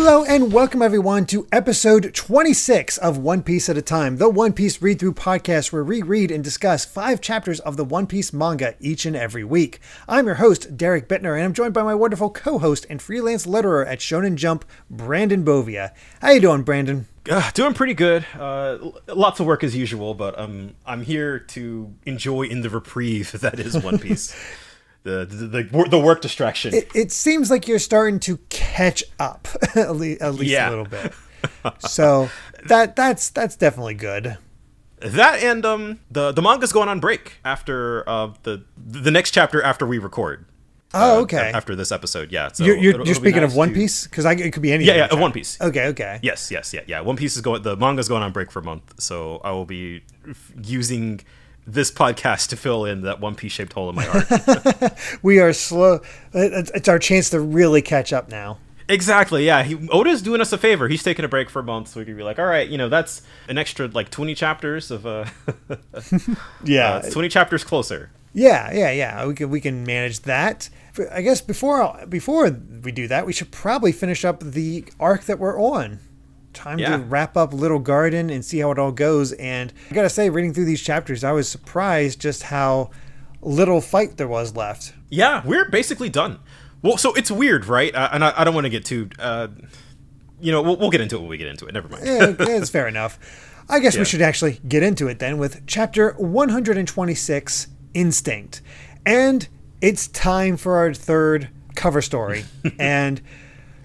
Hello and welcome everyone to episode 26 of One Piece at a Time, the One Piece read-through podcast where we read and discuss 5 chapters of the One Piece manga each and every week. I'm your host, Derek Bittner, and I'm joined by my wonderful co-host and freelance letterer at Shonen Jump, Brandon Bovia. How you doing, Brandon? Doing pretty good. Lots of work as usual, but I'm here to enjoy in the reprieve that is One Piece. The work distraction. It seems like you're starting to catch up, at least a little bit. So that's definitely good. That and the manga's going on break after the next chapter after we record. Oh, okay. After this episode, yeah. So you're speaking of One Piece, because it could be anything. Yeah, One Piece. Okay. Yes. One Piece is the manga's going on break for a month, so I will be using this podcast to fill in that One Piece shaped hole in my heart. We are slow. It's our chance to really catch up now. Exactly, yeah. Oda's doing us a favor. He's taking a break for a month, so we could be like, all right, that's an extra 20 chapters of it's 20 chapters closer. Yeah. We can manage that. I guess before we do that, we should probably finish up the arc that we're on. Time to wrap up Little Garden and see how it all goes. And I gotta say, reading through these chapters, I was surprised just how little fight there was left. Yeah, we're basically done. Well, so it's weird, right? And I don't want to get too, we'll get into it when we get into it. Never mind. Yeah, it's fair enough. I guess we should actually get into it then with chapter 126, Instinct. And it's time for our third cover story. And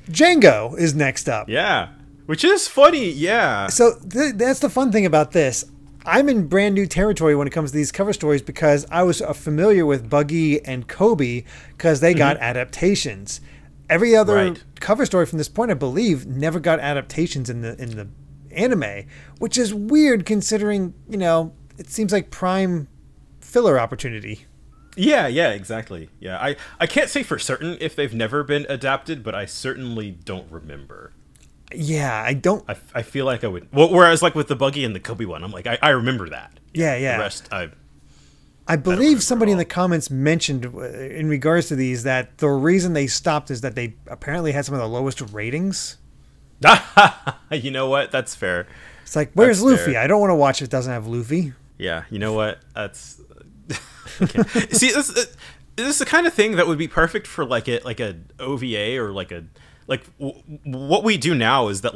Django is next up. Yeah. Which is funny, yeah. So that's the fun thing about this. I'm in brand new territory when it comes to these cover stories because I was familiar with Buggy and Kobe because they got adaptations. Every other cover story from this point, I believe, never got adaptations in the anime, which is weird considering, it seems like prime filler opportunity. Yeah, exactly. Yeah, I can't say for certain if they've never been adapted, but I certainly don't remember. Yeah, I don't. I feel like I would. Well, whereas like with the Buggy and the Kobe one, I'm like, I remember that. Yeah. The rest, I believe somebody in the comments mentioned in regards to these that the reason they stopped is that they apparently had some of the lowest ratings. You know what? That's fair. It's like, where's Luffy? Fair. I don't want to watch it. Doesn't have Luffy. Yeah, you know what? That's okay. See, this is the kind of thing that would be perfect for like a OVA or what we do now is that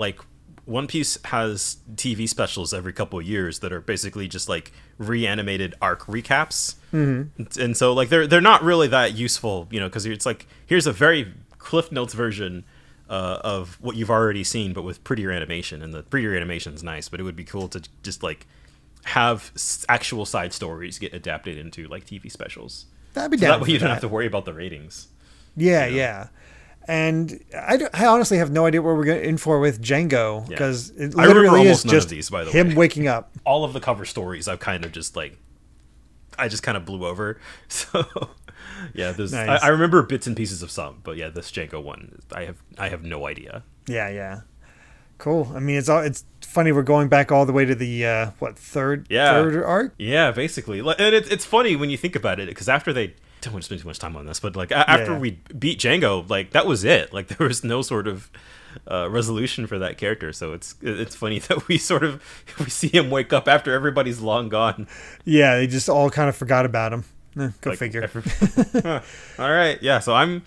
One Piece has TV specials every couple of years that are basically just reanimated arc recaps, and so they're not really that useful, because it's here's a very Cliff Notes version of what you've already seen, but with prettier animation, and the prettier animation's nice, but it would be cool to just have actual side stories get adapted into TV specials. That'd be down. That way you don't have to worry about the ratings. Yeah. And I honestly have no idea what we're in for with Django, because it literally is just these, by the him waking up. All of the cover stories I've kind of just I just kind of blew over. So yeah, nice. I remember bits and pieces of some, but yeah, this Django one, I have no idea. Yeah. Cool. I mean, it's funny we're going back all the way to the third arc? Yeah, basically. And it's funny when you think about it, because after they don't want to spend too much time on this, but after we beat Django, that was it. There was no sort of resolution for that character. So it's funny that we see him wake up after everybody's long gone. Yeah, they just all kind of forgot about him. Go figure. All right, yeah. So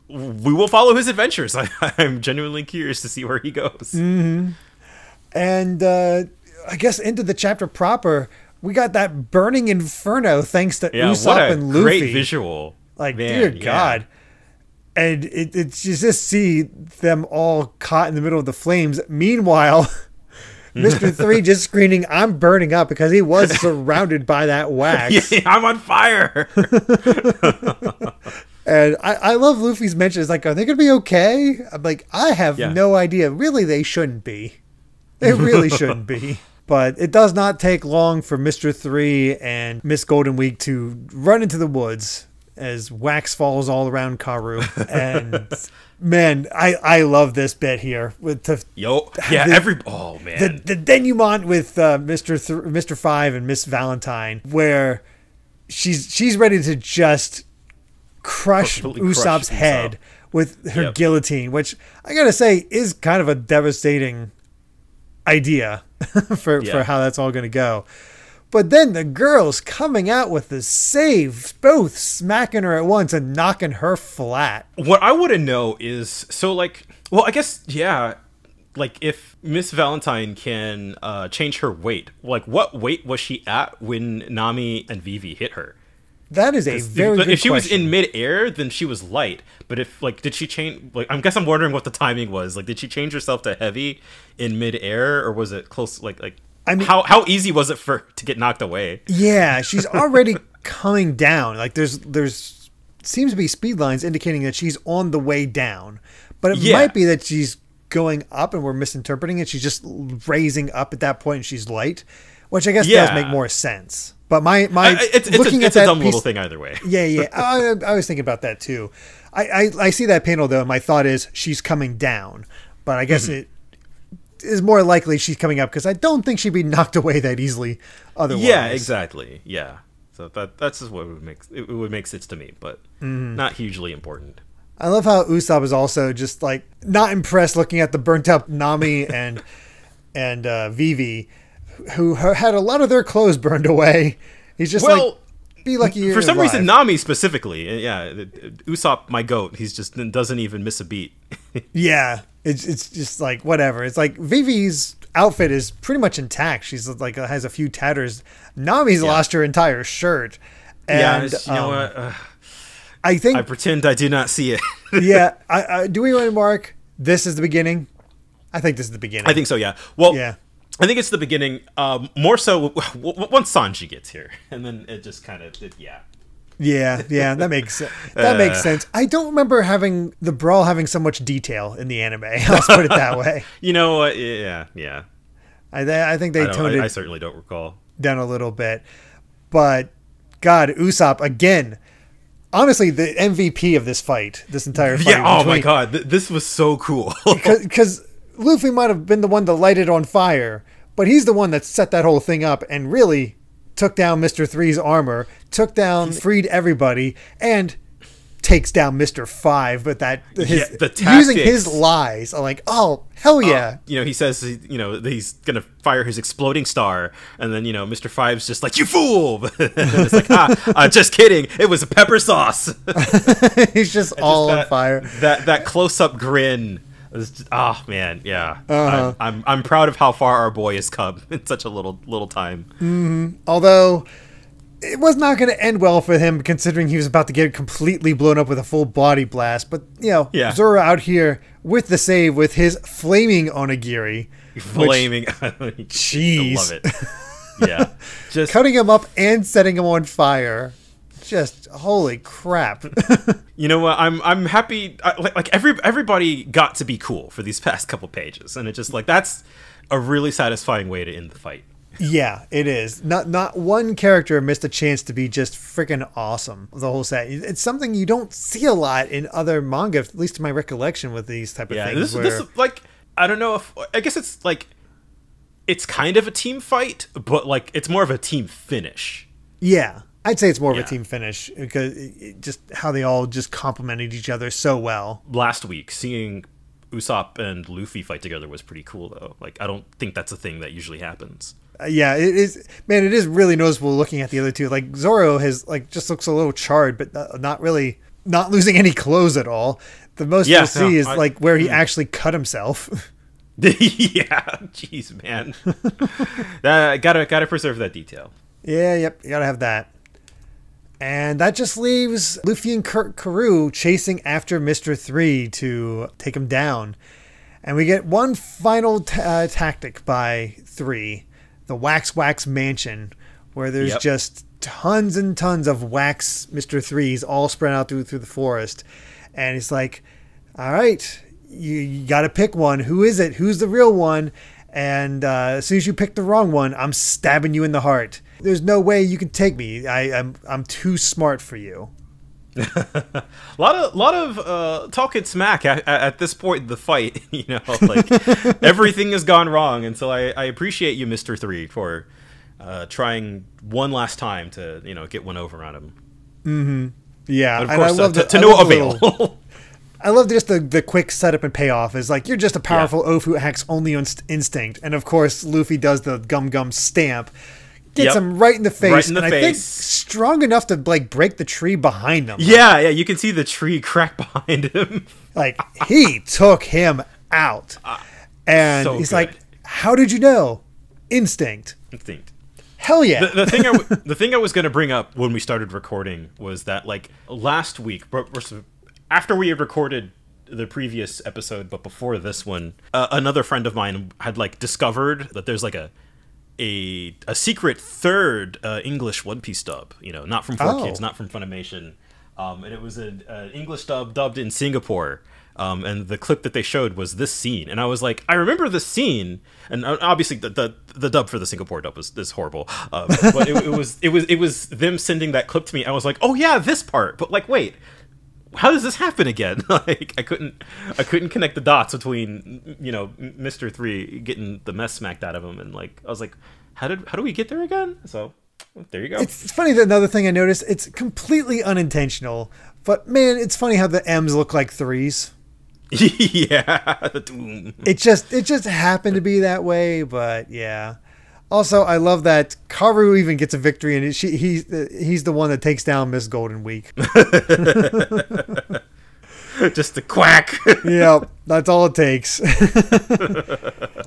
we will follow his adventures. I'm genuinely curious to see where he goes. Mm-hmm. And I guess into the chapter proper. We got that burning inferno thanks to Usopp and Luffy. Great visual. Dear God. And it's just see them all caught in the middle of the flames. Meanwhile, Mr. 3 just screaming, "I'm burning up," because he was surrounded by that wax. Yeah, I'm on fire. And I love Luffy's mention. It's are they going to be okay? I'm I have no idea. Really, they shouldn't be. They really shouldn't be. But it does not take long for Mr. 3 and Miss Golden Week to run into the woods as wax falls all around Karu. And man, I love this bit here with the the denouement with Mr. 5 and Miss Valentine, where she's ready to just crush Usopp's head with her guillotine, which I gotta say is kind of a devastating idea for how that's all gonna go. But then the girls coming out with the save, both smacking her at once and knocking her flat. What I want to know is, so like, well, I guess, yeah, like if Miss Valentine can change her weight, like what weight was she at when Nami and Vivi hit her? That is a very good If she was question. in midair, then she was light. But if, like, did she change, like, I guess I'm wondering what the timing was. Like, did she change herself to heavy in midair, or was it close, like, I mean, how easy was it to get knocked away? Yeah, she's already coming down. Like there's seems to be speed lines indicating that she's on the way down. But it might be that she's going up and we're misinterpreting it. She's just raising up at that point and she's light, which I guess does make more sense. But it's a dumb little thing either way. Yeah. I was thinking about that too. I see that panel though, and my thought is she's coming down. But I guess it is more likely she's coming up because I don't think she'd be knocked away that easily otherwise. Yeah, exactly. Yeah. So that's just what it would make sense to me, but not hugely important. I love how Usopp is also just like not impressed looking at the burnt up Nami and Vivi, who had a lot of their clothes burned away. He's just like, be lucky you're for some alive. reason, Nami specifically, Usopp, my goat, he's just doesn't even miss a beat. Yeah, it's just like whatever. It's like Vivi's outfit is pretty much intact. She's like has a few tatters. Nami's lost her entire shirt. And, you know what? I pretend I do not see it. Yeah, do we want to mark this is the beginning? I think this is the beginning. I think so. Yeah. Well, yeah. I think it's the beginning. More so once Sanji gets here, and then it just kind of Yeah, that makes sense. I don't remember having the brawl having so much detail in the anime. Let's put it that way. You know what? Yeah. I think they toned it. I certainly don't recall down a little bit, but God, Usopp again. Honestly, the MVP of this fight, this entire fight. Yeah. Oh my God, this was so cool. Because Luffy might have been the one that lighted it on fire, but he's the one that set that whole thing up and really took down Mr. Three's armor, freed everybody, and takes down Mr. Five. But using his lies, I'm like, oh, hell yeah. He says, he's going to fire his exploding star. And then, Mr. Five's just like, you fool. And it's like, just kidding. It was a pepper sauce. He's just all on fire. That close-up grin. Oh man, yeah. I'm proud of how far our boy has come in such a little time. Mm-hmm. Although it was not going to end well for him, considering he was about to get completely blown up with a full body blast. But Zoro out here with the save with his flaming onigiri. Jeez, I love it. Yeah, just cutting him up and setting him on fire. Just holy crap. You know what? I'm happy. Like everybody got to be cool for these past couple pages, and it's just like that's a really satisfying way to end the fight. Yeah, it is. Not one character missed a chance to be just freaking awesome. The whole set. It's something you don't see a lot in other manga, at least to my recollection, with these type of things. This like I don't know if I guess it's like it's kind of a team fight, but like it's more of a team finish. Yeah. I'd say it's more of a team finish because just how they all just complemented each other so well. Last week, seeing Usopp and Luffy fight together was pretty cool, though. Like, I don't think that's a thing that usually happens. Yeah, it is. Man, it is really noticeable looking at the other two. Like, Zoro just looks a little charred, but not losing any clothes at all. The most you'll see is where he actually cut himself. Yeah, jeez, man. Gotta preserve that detail. Yeah, yep, you gotta have that. And that just leaves Luffy and Karoo chasing after Mr. 3 to take him down. And we get one final tactic by 3, the Wax Mansion, where there's just tons and tons of wax Mr. 3s all spread out through the forest. And he's like, all right, you got to pick one. Who is it? Who's the real one? And as soon as you pick the wrong one, I'm stabbing you in the heart. There's no way you can take me. I'm too smart for you. A lot of talking smack at this point in the fight. Like everything has gone wrong, and so I appreciate you, Mr. 3, for trying one last time to get one over on him. Mm-hmm. Yeah, but of course, I love to no avail. I love just the quick setup and payoff. Is like, you're just a powerful oaf who acts only on instinct. And of course, Luffy does the gum stamp. Gets him right in the face. Right in the face. I think strong enough to like break the tree behind him. Yeah, you can see the tree crack behind him. Like, he took him out. And so he's like, how did you know? Instinct. Hell yeah. The thing I was going to bring up when we started recording was that, like, last week, after we had recorded the previous episode, but before this one, another friend of mine had, like, discovered that there's, like, a secret third English One Piece dub, you know, not from 4Kids, not from Funimation. And it was an English dub dubbed in Singapore. And the clip that they showed was this scene, and I was like, I remember this scene, and obviously the dub for the Singapore dub is horrible, but it was them sending that clip to me. I was like, oh yeah, this part, but like, wait, how does this happen again? Like, I couldn't connect the dots between, you know, Mr. 3 getting the mess smacked out of him, and like, I was like, how do we get there again? So there you go. It's funny that another thing I noticed, it's completely unintentional, but man, it's funny how the M's look like 3s. Yeah, it just happened to be that way, but yeah. Also, I love that Karu even gets a victory, and he's the one that takes down Miss Golden Week. Just a quack. Yep, that's all it takes.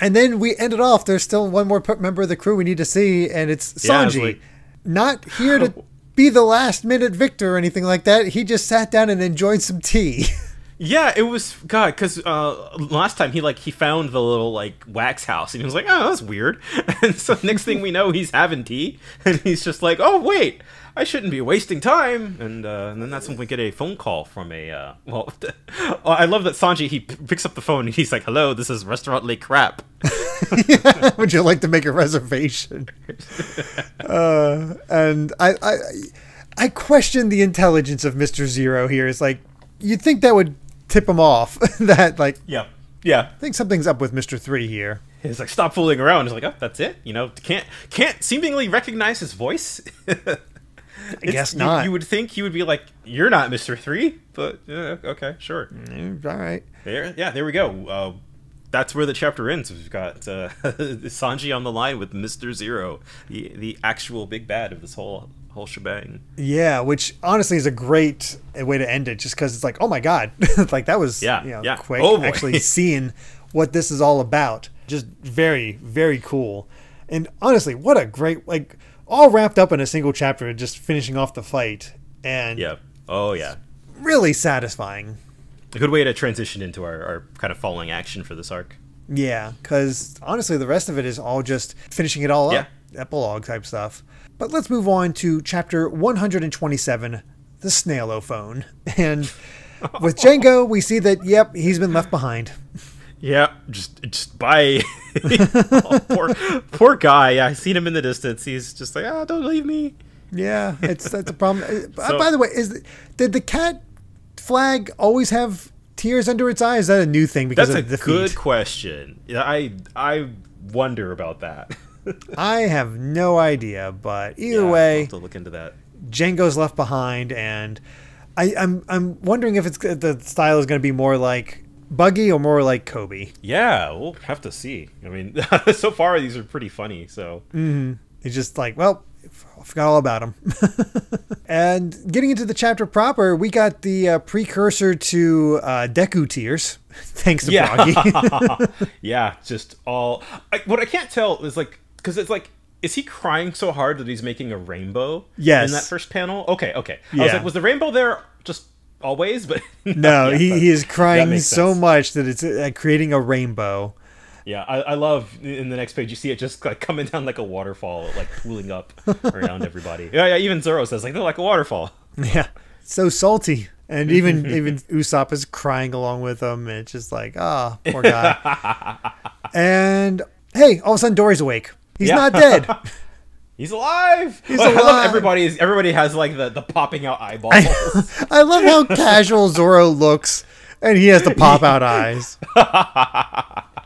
And then we ended off. There's still one more member of the crew we need to see, and it's Sanji. Not here to be the last minute victor or anything like that. He just sat down and enjoyed some tea. Yeah, it was because last time he found the little like wax house, and he was like, oh, that's weird. And so next thing we know, he's having tea, and he's just like, oh wait, I shouldn't be wasting time. And then that's when we get a phone call from a I love that Sanji, he picks up the phone and he's like, hello, this is Restaurant Le Crap. Yeah, would you like to make a reservation? And I question the intelligence of Mr. Zero here. It's like, you'd think that would tip him off that, like, yeah, I think something's up with Mr. 3 here. He's like, stop fooling around. He's like, oh, that's it, you know, can't seemingly recognize his voice. I guess not. You would think he would be like, you're not Mr. 3, but okay, sure, all right. There we go. That's where the chapter ends. We've got Sanji on the line with Mr. Zero, the actual big bad of this whole shebang. Yeah, which honestly is a great way to end it, just because it's like, oh my god, like that was quick. Actually seeing what this is all about, just very, very cool. And honestly, what a great, like, all wrapped up in a single chapter, just finishing off the fight. And really satisfying. A good way to transition into our kind of following action for this arc. Yeah, because honestly, the rest of it is all just finishing it all up, epilogue type stuff. But let's move on to chapter 127, the SNAIL-O-PHONE. And with Django, we see that, yep, he's been left behind. Yeah, just by poor guy. Yeah, I seen him in the distance. He's just like, don't leave me. Yeah, that's a problem. So, by the way, did the cat flag always have tears under its eyes? Is that a new thing because of the defeat? Good question. Yeah, I wonder about that. I have no idea, but either way, I'll have to look into that. Django's left behind, and I'm wondering if the style is going to be more like Buggy or more like Kobe. Yeah, we'll have to see. I mean, so far these are pretty funny. So it's just like, well, I forgot all about him. And getting into the chapter proper, we got the precursor to Deku tears, thanks to Boggy. Yeah, just all. What I can't tell is like, because it's like, is he crying so hard that he's making a rainbow? Yes. In that first panel? Okay. Yeah. I was like, was the rainbow there just always? But no, he is crying so much that it's creating a rainbow. Yeah, I love in the next page you see it just like coming down like a waterfall, like pooling up around everybody. Yeah, even Zoro says like they're like a waterfall. Yeah, so salty, and even Usopp is crying along with them. And it's just like, poor guy. And hey, all of a sudden Dory's awake. He's not dead. He's alive. He's alive. I love everybody has like the popping out eyeballs. I love how casual Zoro looks, and he has the pop out eyes.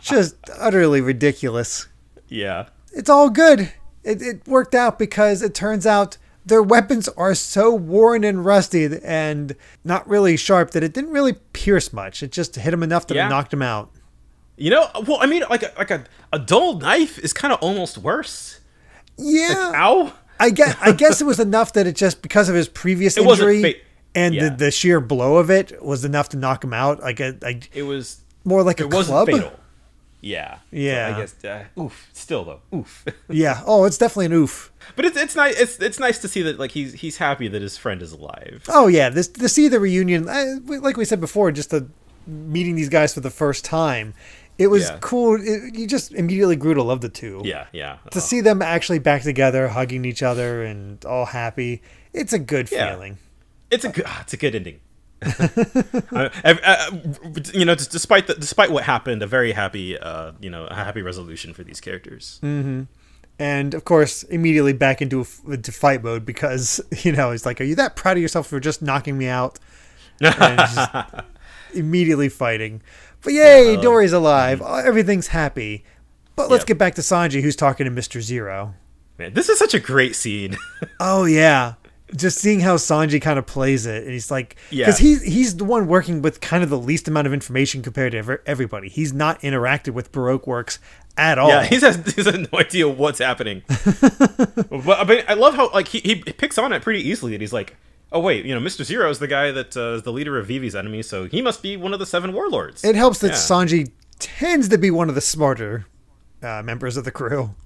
Just utterly ridiculous. Yeah. It's all good. It worked out because it turns out their weapons are so worn and rusted and not really sharp that it didn't really pierce much. It just hit him enough that it knocked him out. You know, well, I mean, like a dull knife is kind of almost worse. Yeah. Like, ow. I guess it was enough that it just, because of his previous injury and the sheer blow of it was enough to knock him out. It was more like a club. It wasn't fatal. Yeah. Yeah. So I guess, oof. Still though, oof. Yeah. Oh, it's definitely an oof. But it's nice. It's nice to see that like he's happy that his friend is alive. Oh yeah, to see the reunion, like we said before, just meeting these guys for the first time, it was cool. You just immediately grew to love the two. Yeah, yeah. To see them actually back together, hugging each other, and all happy, it's a good feeling. It's a good ending. You know, despite what happened, a very happy, a happy resolution for these characters. Mm-hmm. And of course, immediately back into fight mode because he's like, "Are you that proud of yourself for just knocking me out?" And just immediately fighting. But yay, Dory's alive. Everything's happy. But let's get back to Sanji, who's talking to Mr. Zero. Man, this is such a great scene. Oh yeah. Just seeing how Sanji kind of plays it, and he's like, because he's the one working with kind of the least amount of information compared to everybody. He's not interacted with Baroque works at all. Yeah, he has no idea what's happening. But I mean, I love how like he picks on it pretty easily, and he's like, oh wait, Mr. Zero is the guy that is the leader of Vivi's enemies, so he must be one of the 7 warlords. It helps that Sanji tends to be one of the smarter members of the crew.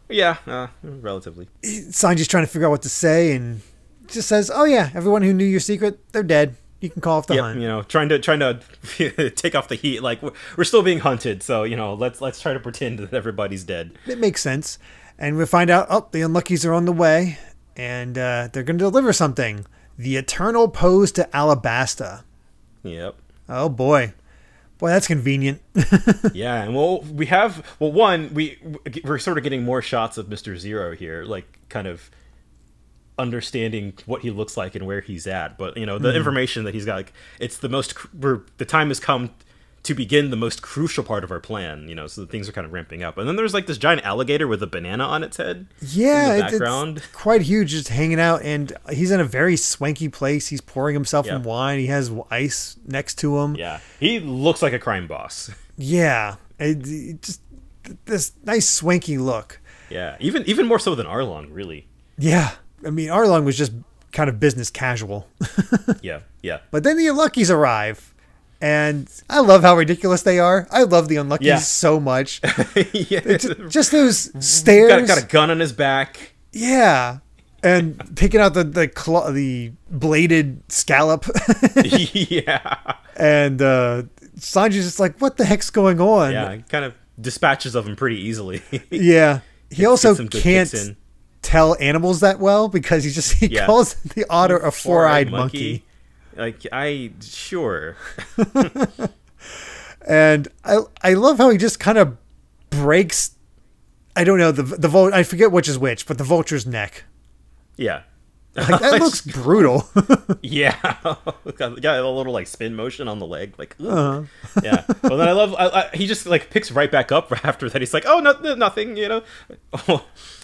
Yeah, relatively. Sanji's trying to figure out what to say, and just says, "Oh yeah, everyone who knew your secret, they're dead. You can call off the hunt." Trying to take off the heat. Like we're still being hunted, so let's try to pretend that everybody's dead. It makes sense, and we find out, the Unluckies are on the way, and they're going to deliver something: the eternal pose to Alabasta. Yep. Oh boy, that's convenient. Yeah, and we're sort of getting more shots of Mr. Zero here, like kind of understanding what he looks like and where he's at, but the information that he's got, like, it's the time has come to begin the most crucial part of our plan, so the things are kind of ramping up. And then there's like this giant alligator with a banana on its head in the background. It's quite huge, just hanging out, and he's in a very swanky place. He's pouring himself some wine. He has ice next to him. Yeah, he looks like a crime boss. Yeah, just this nice swanky look. Yeah, even more so than Arlong, really. Yeah. I mean, Arlong was just kind of business casual. Yeah. But then the Unluckies arrive, and I love how ridiculous they are. I love the Unluckies so much. Just those stairs. Got a gun on his back. Yeah. And picking out the bladed scallop. Yeah. And Sanji's just like, what the heck's going on? Yeah, he kind of dispatches of him pretty easily. Yeah. He also can't tell animals that well because he calls the otter a four-eyed monkey. Like, sure. And I love how he just kind of breaks, I don't know, the I forget which is which, but the vulture's neck. Yeah. Like, that looks brutal. Yeah. Got a little like spin motion on the leg, like yeah. Well, then I love he just like picks right back up after that. He's like, oh, nothing,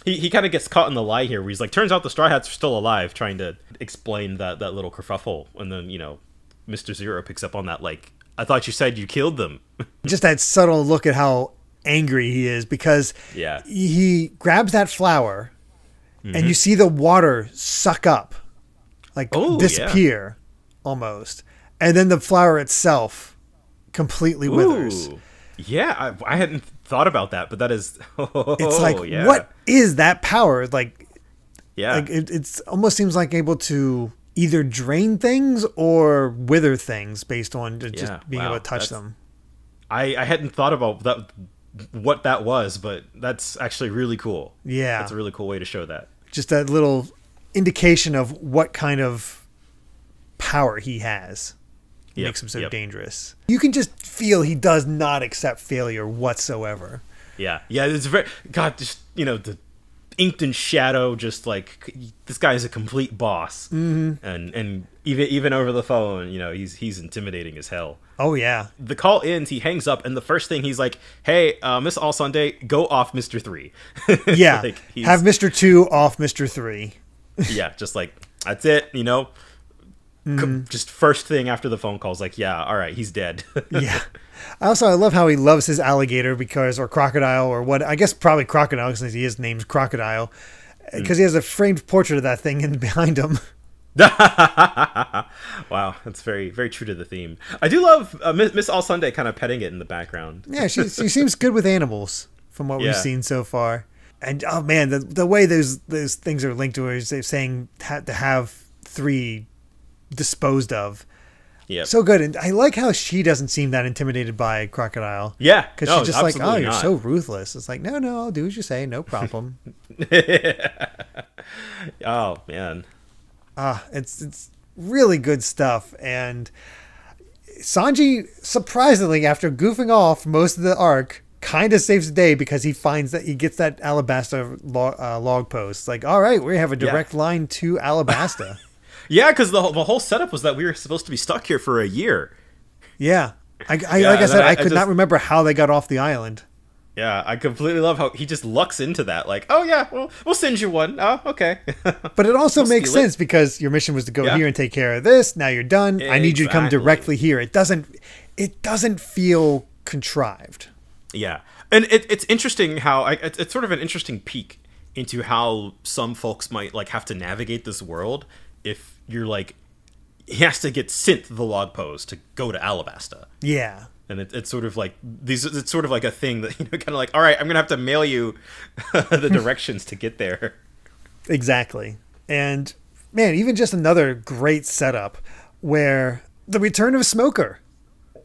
he kind of gets caught in the lie here where he's like, turns out the Straw Hats are still alive, trying to explain that little kerfuffle, and then Mr. Zero picks up on that, like, I thought you said you killed them. Just that subtle look at how angry he is, because he grabs that flower and you see the water suck up, like disappear almost, and then the flower itself completely withers. Ooh. Yeah, I hadn't thought about that, but that is it's like, what is that power? Like, it's almost seems like able to either drain things or wither things based on just being able to touch them. I hadn't thought about that, what that was, but that's actually really cool. Yeah, that's a really cool way to show that. Just that little indication of what kind of power he has. Makes him so dangerous. You can just feel he does not accept failure whatsoever. Yeah, it's very just the inked in shadow. Just like, this guy is a complete boss, and even over the phone, he's intimidating as hell. Oh yeah. The call ends. He hangs up, and the first thing he's like, "Hey, Miss All Sunday, go off Mr. 3." Yeah, have Mr. 2 off Mr. 3. Yeah, just like, that's it, you know? Just first thing after the phone call is like, yeah, all right, he's dead. Yeah. I love how he loves his alligator or crocodile, or what, I guess probably crocodile, since he is named Crocodile, because he has a framed portrait of that thing behind him. Wow, that's very, very true to the theme. I do love Miss All Sunday kind of petting it in the background. Yeah, she seems good with animals from what we've seen so far. And oh man, the way those things are linked to her is they're saying to have 3 disposed of. Yeah, so good. And I like how she doesn't seem that intimidated by Crocodile. Yeah, because she's just like, oh, you're so ruthless. It's like, no, I'll do as you say, no problem. Oh man. It's really good stuff. And Sanji, surprisingly, after goofing off most of the arc, kind of saves the day because he finds that he gets that Alabasta log post. Like, all right, we have a direct line to Alabasta. Yeah, because the whole setup was that we were supposed to be stuck here for a year. Yeah. Like I said, I could not remember how they got off the island. Yeah, I completely love how he just lucks into that. Like, oh yeah, we'll send you one. Oh, okay. But it also makes sense because your mission was to go here and take care of this. Now you're done. Exactly. I need you to come directly here. It doesn't feel contrived. Yeah, and it's interesting how it's sort of an interesting peek into how some folks might like have to navigate this world if you're like, he has to get sent the log post to go to Alabasta. Yeah. And it's sort of like it's sort of like a thing that, you know, kind of like, all right, I'm gonna have to mail you the directions to get there. Exactly. And man, even just another great setup where the return of Smoker.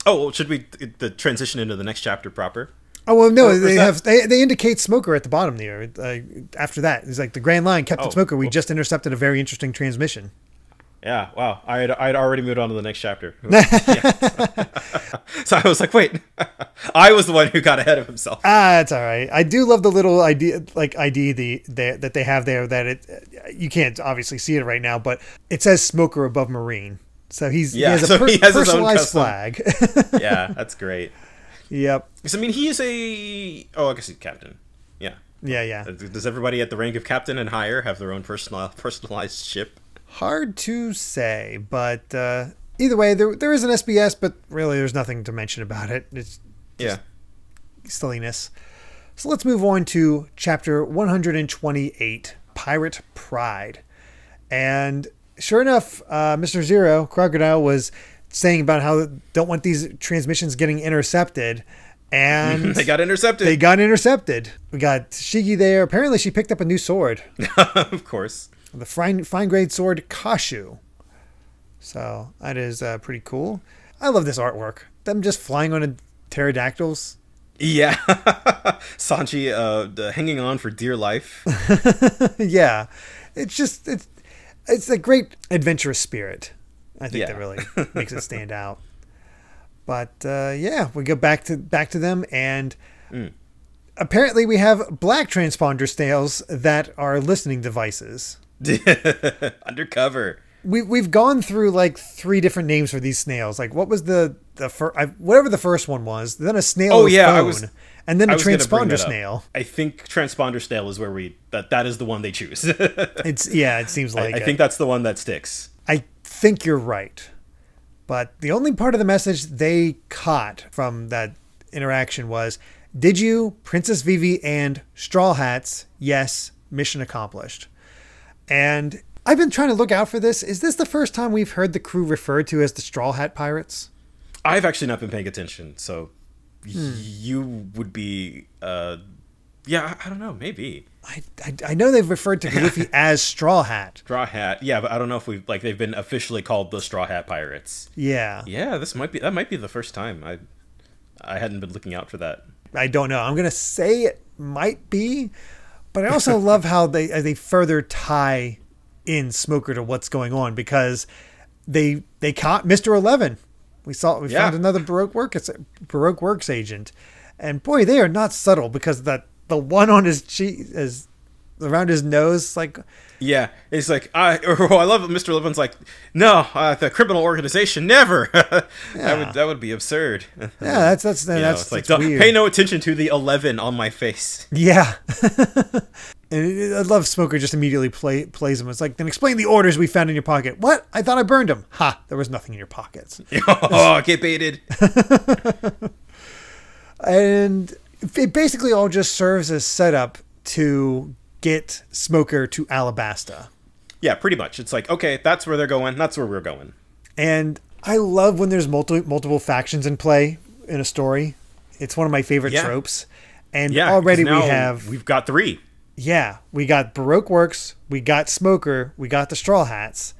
Oh, well, should we the transition into the next chapter proper? Oh well, no, they indicate Smoker at the bottom there. After that, it's like the Grand Line, Captain Smoker. We just intercepted a very interesting transmission. Yeah, wow. I'd already moved on to the next chapter. So I was like, wait, I was the one who got ahead of himself. That's all right. I do love the little ID that they have there. That you can't obviously see it right now, but it says Smoker above Marine. So he has a personalized flag. Yeah, that's great. Yep. Because I mean, he is I guess he's captain. Yeah. Yeah. Does everybody at the rank of captain and higher have their own personalized ship? Hard to say, but either way, there is an SBS, but really there's nothing to mention about it. It's just silliness. So let's move on to chapter 128, Pirate Pride. And sure enough, Mr. Zero, Crocodile, was saying about how they don't want these transmissions getting intercepted. And they got intercepted. We got Shigi there. Apparently she picked up a new sword. Of course. The fine grade sword Kashu. So that is pretty cool. I love this artwork. Them just flying on pterodactyls. Yeah. Sanji hanging on for dear life. Yeah. It's a great adventurous spirit. I think that really makes it stand out. But we go back to them, and apparently we have black transponder snails that are listening devices. Undercover. We've gone through like 3 different names for these snails. Like, what was the whatever the first one was, then a SNAIL-O-PHONE, and then a transponder snail. I think transponder snail is where that is the one they choose. It seems like I think that's the one that sticks. I think you're right. But the only part of the message they caught from that interaction was, did you, Princess Vivi, and Straw Hats? Yes, mission accomplished. And I've been trying to look out for this. Is this the first time we've heard the crew referred to as the Straw Hat Pirates? I've actually not been paying attention, so you would be... I don't know, maybe. I know they've referred to Luffy as Straw Hat. Straw Hat, yeah, but I don't know if they've been officially called the Straw Hat Pirates. Yeah. Yeah, that might be the first time. I hadn't been looking out for that. I don't know. I'm gonna say it might be, but I also love how they further tie in Smoker to what's going on, because they caught Mr. 11. We found another Baroque Works agent, and boy, they are not subtle, because the one on his cheek is around his nose, like, yeah, it's like I love it. Mr. Levin's like, no, the criminal organization, never. That would be absurd. Yeah, that's like, don't weird. pay no attention to the 11 on my face. Yeah. And I love Smoker just immediately plays him. It's like, then explain the orders we found in your pocket. What? I thought I burned them. Ha, there was nothing in your pockets. Oh, get baited. And it basically all just serves as setup to get Smoker to Alabasta. Yeah, pretty much. It's like, okay, that's where they're going. That's where we're going. And I love when there's multiple factions in play in a story. It's one of my favorite tropes. And already we've got 3. Yeah, we got Baroque Works, we got Smoker, we got the Straw Hats,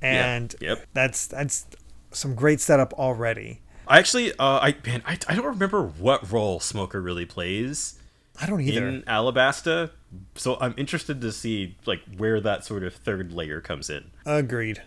and that's some great setup already. I actually, I don't remember what role Smoker really plays. I don't either. In Alabasta, so I'm interested to see like where that sort of third layer comes in. Agreed.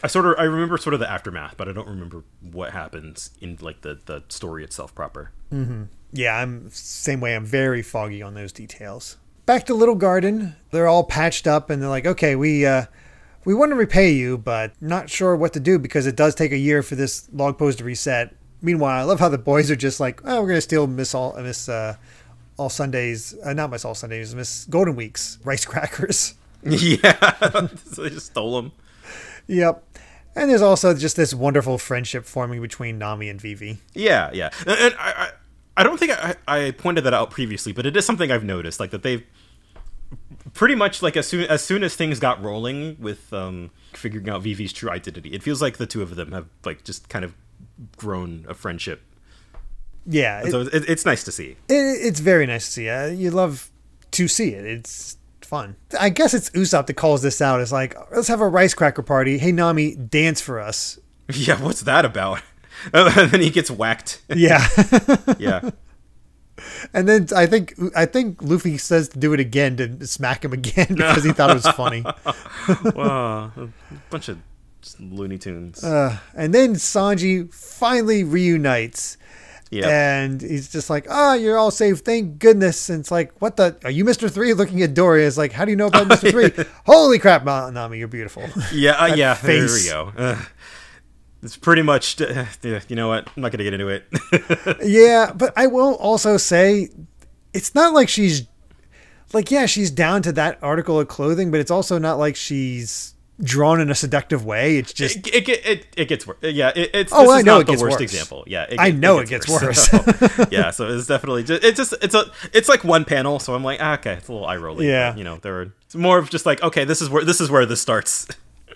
I remember sort of the aftermath, but I don't remember what happens in like the story itself proper. Mm-hmm. Yeah, I'm same way. I'm very foggy on those details. Back to Little Garden. They're all patched up, and they're like, okay, we want to repay you, but not sure what to do because it does take a year for this log post to reset. Meanwhile, I love how the boys are just like, oh, we're going to steal Miss All Sundays, not Miss All Sundays, Miss Golden Week's rice crackers. Yeah, so they just stole them. Yep. And there's also just this wonderful friendship forming between Nami and Vivi. Yeah, yeah. And I don't think I pointed that out previously, but it is something I've noticed, like that they've pretty much like as soon as things got rolling with figuring out Vivi's true identity, it feels like the two of them have like just kind of grown a friendship. Yeah, so it's nice to see. It's very nice to see. You love to see it. It's fun. I guess it's Usopp that calls this out. It's like, let's have a rice cracker party. Hey Nami, dance for us. Yeah, what's that about? And then he gets whacked. Yeah. Yeah. And then I think Luffy says to do it again, to smack him again because he thought it was funny. Wow, a bunch of Looney Tunes. And then Sanji finally reunites. Yeah. And he's just like, you're all safe. Thank goodness. And it's like, what the? Are you Mr. 3? Looking at Dory is like, how do you know about Mr. 3? Holy crap, Nami, you're beautiful. Yeah, yeah. Face. There we go. It's pretty much, you know what? I'm not going to get into it. Yeah, but I will also say, it's not like she's, like, yeah, she's down to that article of clothing, but it's also not like she's drawn in a seductive way. It's just... It gets worse. Yeah, it's I know it the gets worst worse. example. Yeah, it gets worse. So, yeah, so it's definitely just, it's like one panel, so I'm like, okay, it's a little eye rolling. Yeah. You know, it's more of just like, okay, this is where this starts.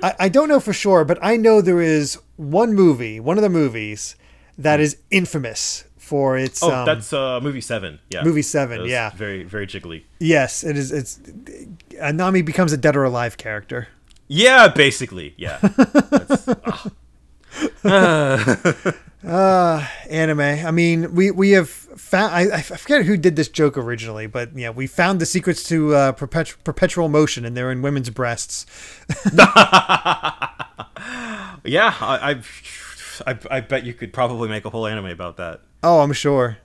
I don't know for sure, but I know there is one of the movies that is infamous for its... Oh, that's movie 7. Yeah. Movie 7, yeah. Very, very jiggly. Yes, it is. It's Nami becomes a dead or alive character. Yeah, basically. Yeah. Anime. I mean, we have found... I forget who did this joke originally, but yeah, we found the secrets to perpetual motion, and they're in women's breasts. Yeah, I bet you could probably make a whole anime about that. Oh, I'm sure.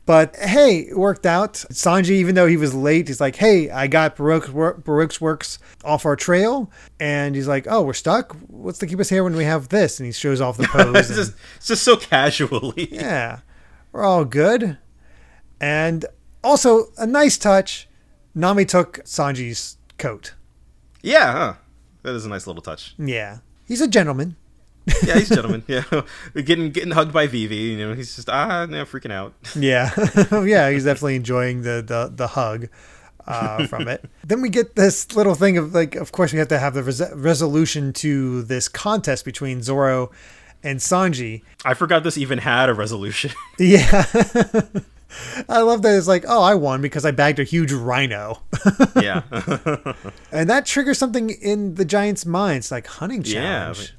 But hey, it worked out. Sanji, even though he was late, he's like, hey, I got Baroque's Works off our trail. And he's like, oh, we're stuck? What's to keep us here when we have this? And he shows off the pose. It's just so casually. Yeah, we're all good. And also, a nice touch, Nami took Sanji's coat. Yeah, huh? That is a nice little touch. Yeah, he's a gentleman. Yeah, he's a gentleman. Yeah, getting hugged by Vivi. You know, he's just freaking out. Yeah, yeah, he's definitely enjoying the hug from it. Then we get this little thing of like, of course, we have to have the resolution to this contest between Zoro and Sanji. I forgot this even had a resolution. Yeah. I love that it's like, oh, I won because I bagged a huge rhino. Yeah. And that triggers something in the giant's mind. It's like, hunting challenge. Yeah.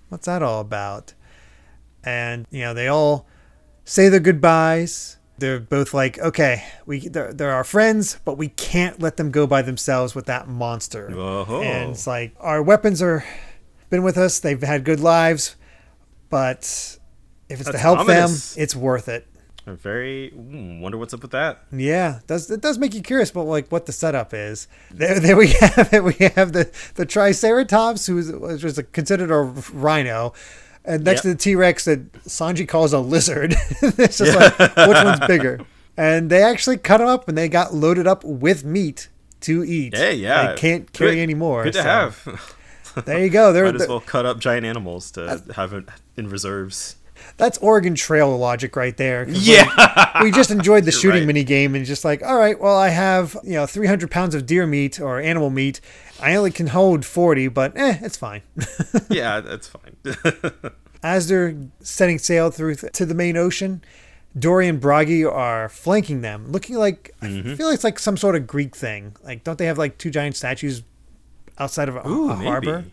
What's that all about? And, you know, they all say their goodbyes. They're both like, okay, they're our friends, but we can't let them go by themselves with that monster. Whoa. And it's like, our weapons been with us. They've had good lives, but if it's to help ominous. Them, it's worth it. I'm wonder what's up with that. Yeah, it does make you curious about like what the setup is. There we have it. We have the Triceratops, who was considered a rhino, and next to the T-Rex that Sanji calls a lizard. It's just like, which one's bigger? And they actually cut them up and they got loaded up with meat to eat. Hey, yeah. They can't carry any more. Good to have. There you go. Might as well cut up giant animals to have it in reserves. That's Oregon Trail logic right there. Yeah. Like, we just enjoyed the shooting right. mini game and just like, all right, well, I have 300 pounds of deer meat or animal meat. I only can hold 40, but it's fine. Yeah, that's fine. As they're setting sail through to the main ocean, Dory and Bragi are flanking them, looking like, I feel like it's like some sort of Greek thing. Like, don't they have like two giant statues outside of a harbor?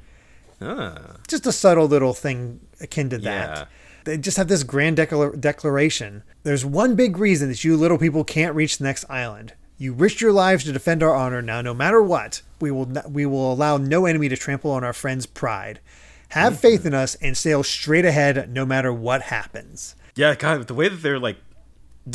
Just a subtle little thing akin to that. Yeah. They just have this grand declaration. There's one big reason that you little people can't reach the next island. You risked your lives to defend our honor. Now, no matter what, we will allow no enemy to trample on our friend's pride. Have faith in us and sail straight ahead no matter what happens. Yeah, God, the way that they're like,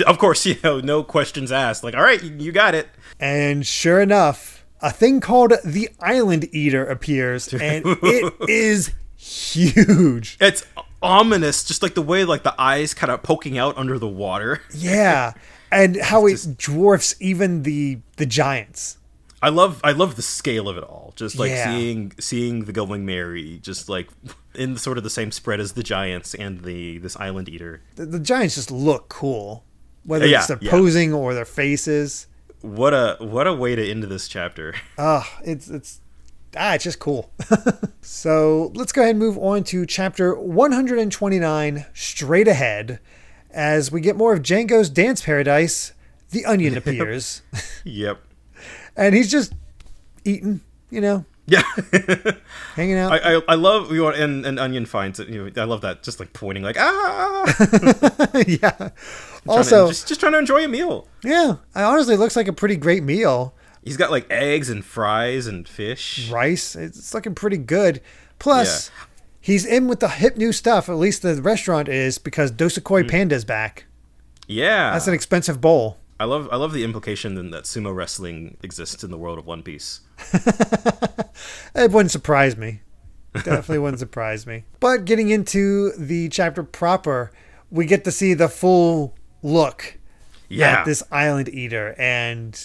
of course, no questions asked. Like, all right, you got it. And sure enough, a thing called the Island Eater appears, and it is huge. It's ominous, just like the way like the eyes kind of poking out under the water. Yeah, and how it dwarfs even the giants. I love the scale of it all. Just like seeing the Going Merry, just like in sort of the same spread as the giants and this Island Eater. The giants just look cool, whether it's their posing or their faces. What a way to end this chapter. It's just cool. So let's go ahead and move on to chapter 129, straight ahead, as we get more of Django's Dance Paradise. The onion appears. Yep. And he's just eating, Yeah. Hanging out. I love and Onion finds it. I love that. Just like pointing, like Yeah. Also, just trying to enjoy a meal. Yeah. It honestly looks like a pretty great meal. He's got like eggs and fries and fish, rice. It's looking pretty good. Plus, he's in with the hip new stuff. At least the restaurant is, because Dosakoi Panda's back. Yeah, that's an expensive bowl. I love the implication that sumo wrestling exists in the world of One Piece. It wouldn't surprise me. Definitely wouldn't surprise me. But getting into the chapter proper, we get to see the full look at this Island Eater, and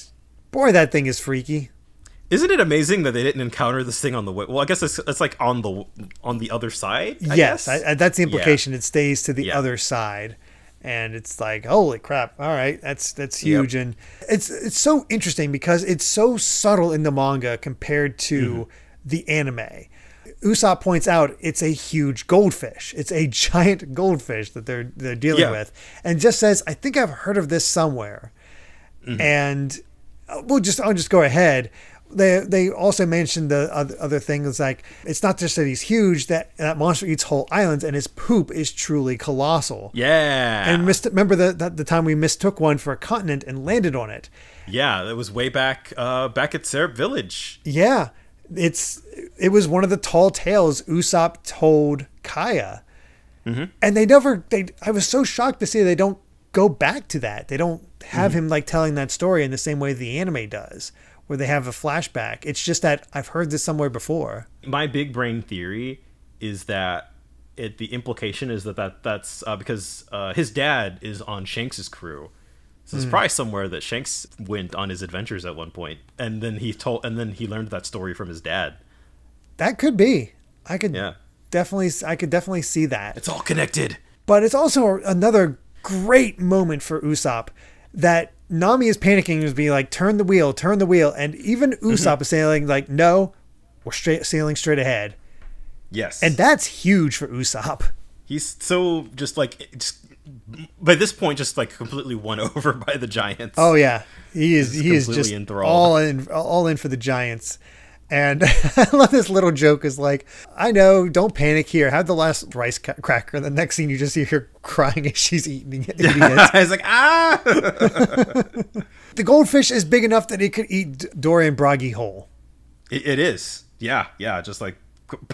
boy, that thing is freaky. Isn't it amazing that they didn't encounter this thing on the way? Well, I guess it's like on the other side. Yes, that's the implication. It stays to the other side. And it's like, holy crap! All right, that's huge, and it's so interesting because it's so subtle in the manga compared to the anime. Usopp points out it's a huge goldfish. It's a giant goldfish that they're dealing with, and just says, "I think I've heard of this somewhere." And I'll just go ahead. They also mentioned the other things, like it's not just that he's huge, that monster eats whole islands, and his poop is truly colossal. Yeah. And remember the time we mistook one for a continent and landed on it. Yeah, that was way back at Syrup Village. Yeah, it was one of the tall tales Usopp told Kaya, and I was so shocked to see they don't go back to that. They don't have him like telling that story in the same way the anime does, where they have a flashback. It's just that I've heard this somewhere before. My big brain theory is that the implication is that's because his dad is on Shanks's crew. So it's probably somewhere that Shanks went on his adventures at one point, and then he learned that story from his dad. That could be. I could definitely see that. It's all connected. But it's also another great moment for Usopp that Nami is panicking and being like, turn the wheel. And even Usopp is saying like, no, we're sailing straight ahead. Yes. And that's huge for Usopp. He's so by this point, just like completely won over by the giants. Oh yeah. He is just enthralled. all in for the giants. And I love this little joke is like, I know, don't panic here. Have the last rice cracker. And the next scene, you just see her crying as she's eating it. I was like, The goldfish is big enough that it could eat Dory and Bragi whole. It is. Yeah. Just like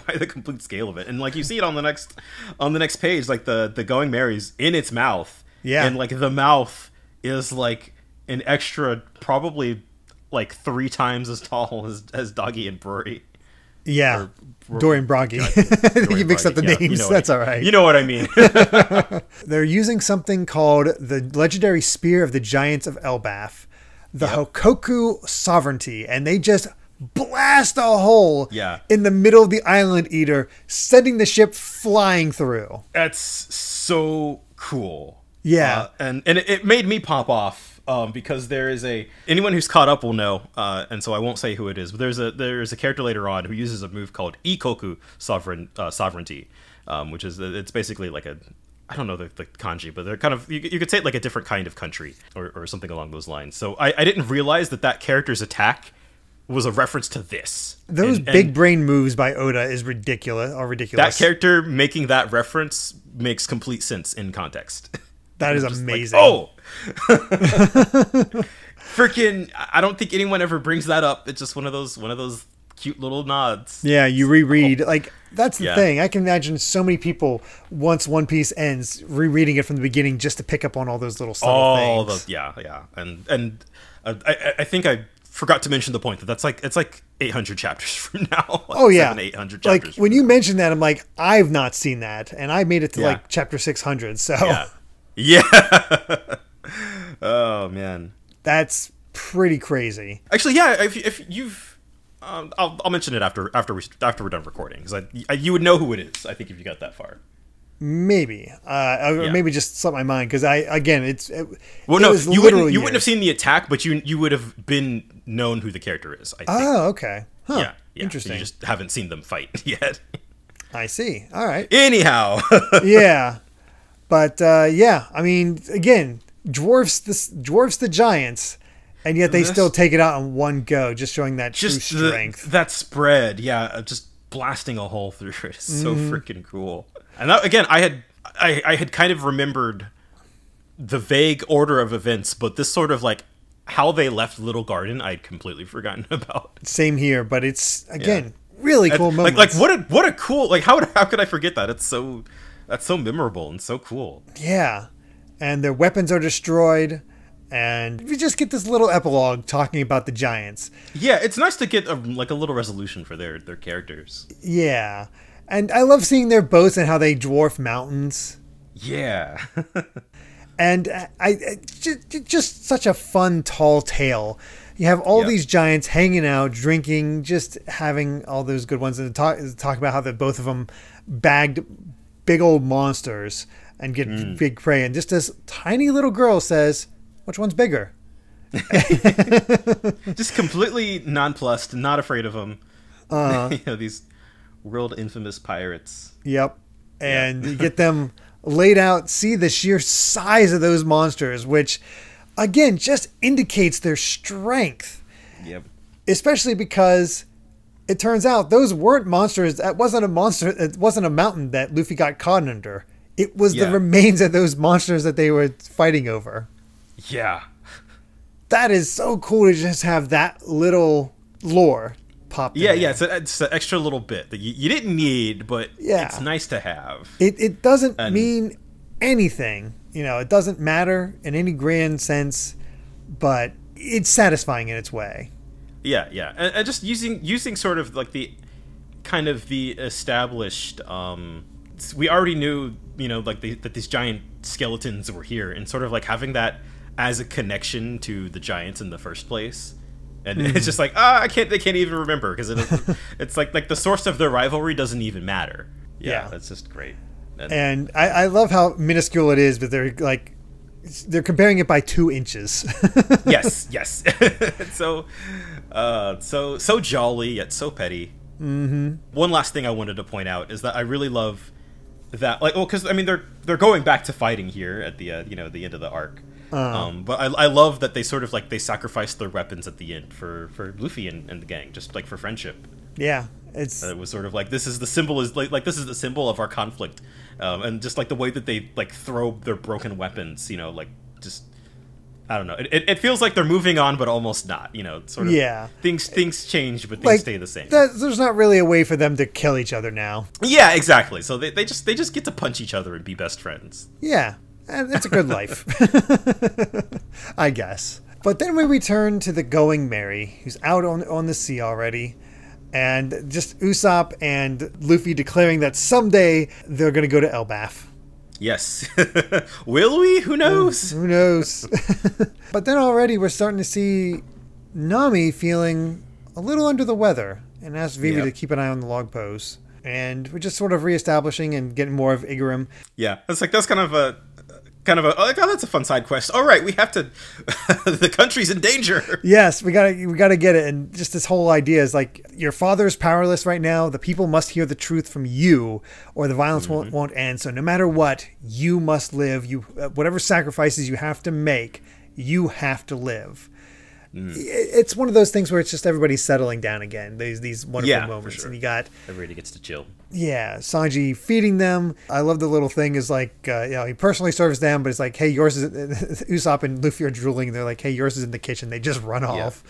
by the complete scale of it. And like you see it on the next page, like the Going Merry's in its mouth. Yeah. And like the mouth is like an extra, probably like 3 times as tall as Doggy and Brory. Yeah. Dorian Broggy. I think you mixed up the names. You know That's all right. You know what I mean. They're using something called the legendary Spear of the Giants of Elbaf, the Hokoku Sovereignty, and they just blast a hole in the middle of the Island Eater, sending the ship flying through. That's so cool. Yeah. And it made me pop off. Because there is anyone who's caught up will know, and so I won't say who it is. But there's a character later on who uses a move called Ikoku Sovereignty, which is it's basically like I don't know the kanji, but they're kind of you could say it like a different kind of country or something along those lines. So I didn't realize that character's attack was a reference to this. Those big brain moves by Oda is ridiculous. Ridiculous. That character making that reference makes complete sense in context. That is amazing. Like, freaking! I don't think anyone ever brings that up. It's just one of those cute little nods. Yeah, you reread like that's the thing. I can imagine so many people once One Piece ends rereading it from the beginning just to pick up on all those little subtle things. And I think I forgot to mention the point that it's like 800 chapters from now. Like 800 chapters. Like when you mentioned that, I'm like, I've not seen that, and I made it to like chapter 600. So yeah. Oh man, that's pretty crazy. Actually, if you've, I'll mention it after we're done recording, because you would know who it is. I think if you got that far. Maybe, or maybe just slipped my mind because you wouldn't have seen the attack, but you would have been known who the character is. I think. Oh, okay. Huh. Yeah. Interesting. So you just haven't seen them fight yet. I see. All right. Anyhow. Yeah. But I mean, again, dwarfs the giants, and yet they still take it out in one go, just showing that true strength. That spread, just blasting a hole through it is so freaking cool. And that, again, I had kind of remembered the vague order of events, but this sort of like how they left Little Garden, I'd completely forgotten about. Same here, but it's again really cool moments. Like what a cool, like how could I forget that? That's so memorable and so cool. Yeah. And their weapons are destroyed. And we just get this little epilogue talking about the giants. Yeah, it's nice to get a little resolution for their characters. Yeah. And I love seeing their boats and how they dwarf mountains. Yeah. And just such a fun, tall tale. You have all these giants hanging out, drinking, just having all those good ones. And talk about how both of them bagged big old monsters and get big prey, and just this tiny little girl says, "Which one's bigger?" Just completely nonplussed, not afraid of them. These world infamous pirates. Yep, and you get them laid out. See the sheer size of those monsters, which again just indicates their strength. Yep, especially because it turns out those weren't monsters. That wasn't a monster. It wasn't a mountain that Luffy got caught under. It was the remains of those monsters that they were fighting over. Yeah. That is so cool to just have that little lore pop in. Yeah, it's an extra little bit that you didn't need, but it's nice to have. It doesn't mean anything. It doesn't matter in any grand sense, but it's satisfying in its way. Yeah, and just using sort of like the kind of the established. We already knew, that these giant skeletons were here, and sort of like having that as a connection to the giants in the first place, and it's just like they can't even remember because it's like the source of their rivalry doesn't even matter. Yeah, that's just great. And I love how minuscule it is, but they're comparing it by 2 inches. yes. So jolly yet so petty. Mm-hmm. One last thing I wanted to point out is that I really love that, because I mean they're going back to fighting here at the the end of the arc. But I love that they sort of they sacrifice their weapons at the end for Luffy and the gang, just like for friendship. Yeah, it was sort of like this is the symbol this is the symbol of our conflict, and just like the way that they throw their broken weapons, just. I don't know. It feels like they're moving on, but almost not. Sort of. Yeah. Things change, but things stay the same. There's not really a way for them to kill each other now. Yeah, exactly. So they just get to punch each other and be best friends. Yeah, and it's a good life, I guess. But then we return to the Going Merry, who's out on the sea already, And just Usopp and Luffy declaring that someday they're going to go to Elbaf. Yes. Will we? Who knows? Who knows? But then already we're starting to see Nami feeling a little under the weather and asks Vivi to keep an eye on the log pose. And we're just sort of reestablishing and getting more of Igaram. Yeah, it's like that's kind of a like, oh, that's a fun side quest. All right, we have to. The country's in danger. Yes, we gotta get it. And just this whole idea is like your father is powerless right now. The people must hear the truth from you, or the violence won't end. So no matter what, you must live. You whatever sacrifices you have to make, you have to live. It's one of those things where it's just everybody settling down again. There's these wonderful moments, and you got everybody gets to chill. Yeah, Sanji feeding them. I love the little thing is like he personally serves them, but it's like, hey, yours is Usopp and Luffy are drooling, and they're like, hey, yours is in the kitchen. They just run off.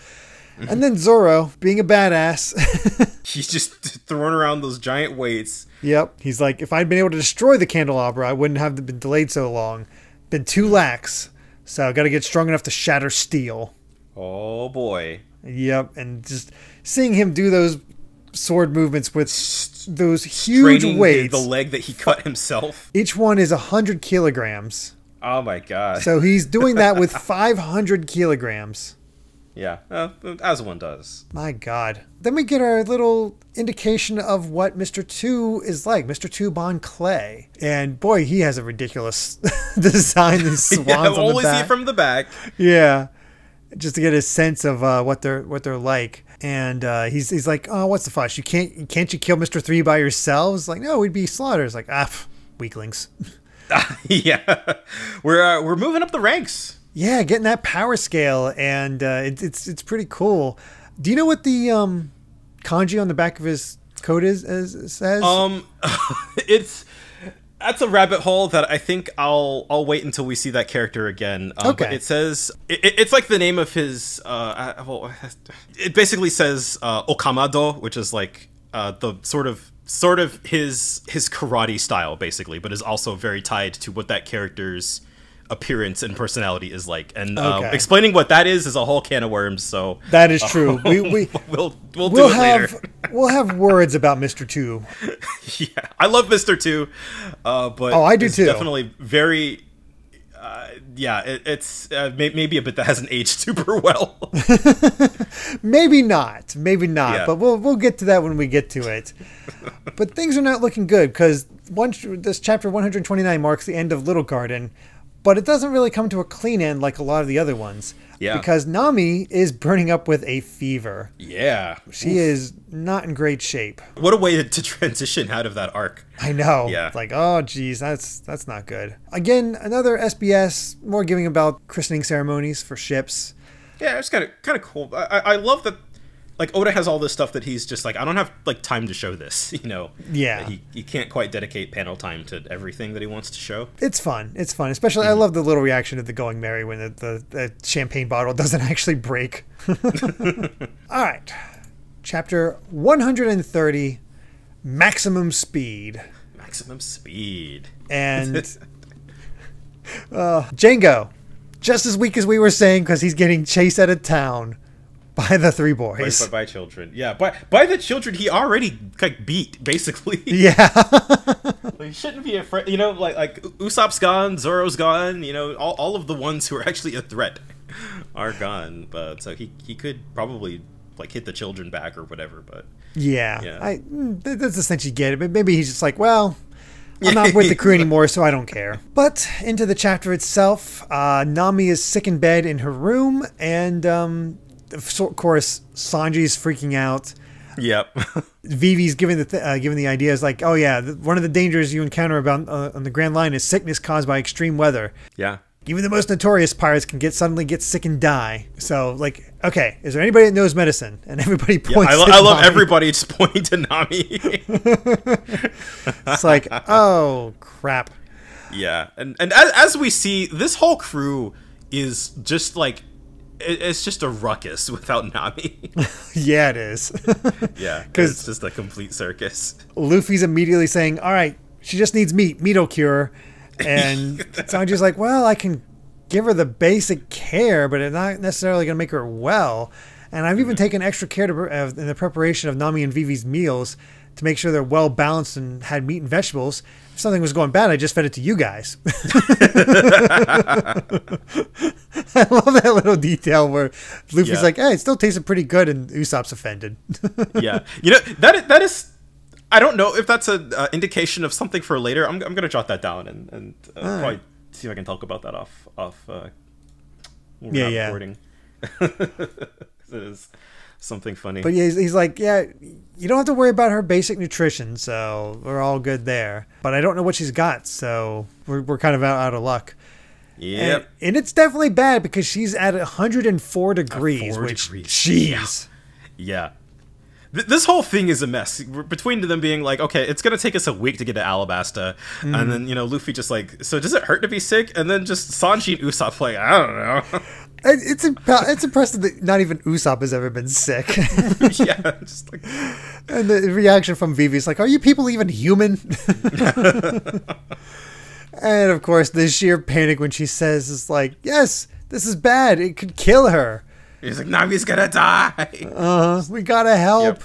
And then Zoro, being a badass, he's just throwing around those giant weights. Yep, he's like, if I'd been able to destroy the candelabra, I wouldn't have been delayed so long. Been too lax, so I got to get strong enough to shatter steel. Oh boy. Yep, and just seeing him do those sword movements with those huge weights. The leg that he cut himself. Each one is 100 kilograms. Oh my god. So he's doing that with 500 kilograms. Yeah, as one does. My god. Then we get our little indication of what Mr. 2 is like. Mr. 2 Bon Clay. And boy, he has a ridiculous design. These swans on the back. Only see it from the back. Yeah. Just to get a sense of what they're like. And he's like, oh, what's the fuss? Can't you kill Mr. 3 by yourselves? Like, no, we'd be slaughtered. It's like, weaklings. Yeah, we're moving up the ranks. Yeah, getting that power scale, and it's pretty cool. Do you know what the kanji on the back of his coat says? That's a rabbit hole that I think I'll wait until we see that character again. Okay. But it says it's like the name of his. It basically says Okamado, which is like the sort of his karate style, basically, but is also very tied to what that character's appearance and personality is like. And explaining what that is a whole can of worms. So that is true. We'll do it later. We'll have words about Mr. 2. Yeah, I love Mr. 2, but I do too. Definitely very. It's maybe a bit that hasn't aged super well. Maybe not. Yeah. But we'll get to that when we get to it. But things are not looking good because this chapter 129 marks the end of Little Garden. But it doesn't really come to a clean end like a lot of the other ones. Yeah. Because Nami is burning up with a fever. Yeah. She is not in great shape. What a way to transition out of that arc. I know. Yeah. It's like, oh, geez, that's not good. Again, another SBS, more giving about christening ceremonies for ships. Yeah, it's kind of cool. I love that. Like, Oda has all this stuff that he's just like, I don't have like time to show this, you know. Yeah. He can't quite dedicate panel time to everything that he wants to show. It's fun. Especially, I love the little reaction of the Going Merry when the champagne bottle doesn't actually break. All right. Chapter 130, Maximum Speed. Maximum Speed. And Django, just as weak as we were saying, because he's getting chased out of town. By the three boys. By children. Yeah, by the children he already like beat, basically. Yeah. He shouldn't be afraid. You know, like Usopp's gone, Zoro's gone, you know, all of the ones who are actually a threat are gone. But so he could probably like hit the children back or whatever, but yeah. That's the sense you get it. But maybe he's just like, well, I'm not with the crew anymore, so I don't care. But into the chapter itself, Nami is sick in bed in her room, and of course, Sanji's freaking out. Yep. Vivi's giving the ideas like, oh yeah, one of the dangers you encounter about on the Grand Line is sickness caused by extreme weather. Yeah. Even the most notorious pirates can suddenly get sick and die. So, like, okay, is there anybody that knows medicine? And everybody points. Yeah, I love everybody just pointing to Nami. It's like, oh crap. Yeah, and as we see, this whole crew is just like. It's just a ruckus without Nami. Yeah, it is. Yeah, because it's just a complete circus. Luffy's immediately saying, all right, she just needs meat. Meat'll cure her. And Sanji's like, well, I can give her the basic care, but it's not necessarily going to make her well. And I've even taken extra care in the preparation of Nami and Vivi's meals to make sure they're well balanced and had meat and vegetables. If something was going bad, I just fed it to you guys. I love that little detail where Luffy's like, hey, it still tasted pretty good, and Usopp's offended. Yeah. You know, that is... I don't know if that's an indication of something for later. I'm going to jot that down and probably see if I can talk about that off when we're not recording. It is something funny. But yeah, he's like, yeah, you don't have to worry about her basic nutrition, so we're all good there. But I don't know what she's got, so we're kind of out of luck. Yeah. And it's definitely bad because she's at 104 degrees, jeez. Yeah. This whole thing is a mess. Between them being like, okay, it's going to take us a week to get to Alabasta. And then, Luffy just like, so does it hurt to be sick? And then just Sanji and Usopp like, I don't know. It's impressive that not even Usopp has ever been sick. Yeah. Just like... And the reaction from Vivi is like, are you people even human? And of course, the sheer panic when she says is like, yes, this is bad. It could kill her. He's like, Nami's gonna die. We gotta help. Yep.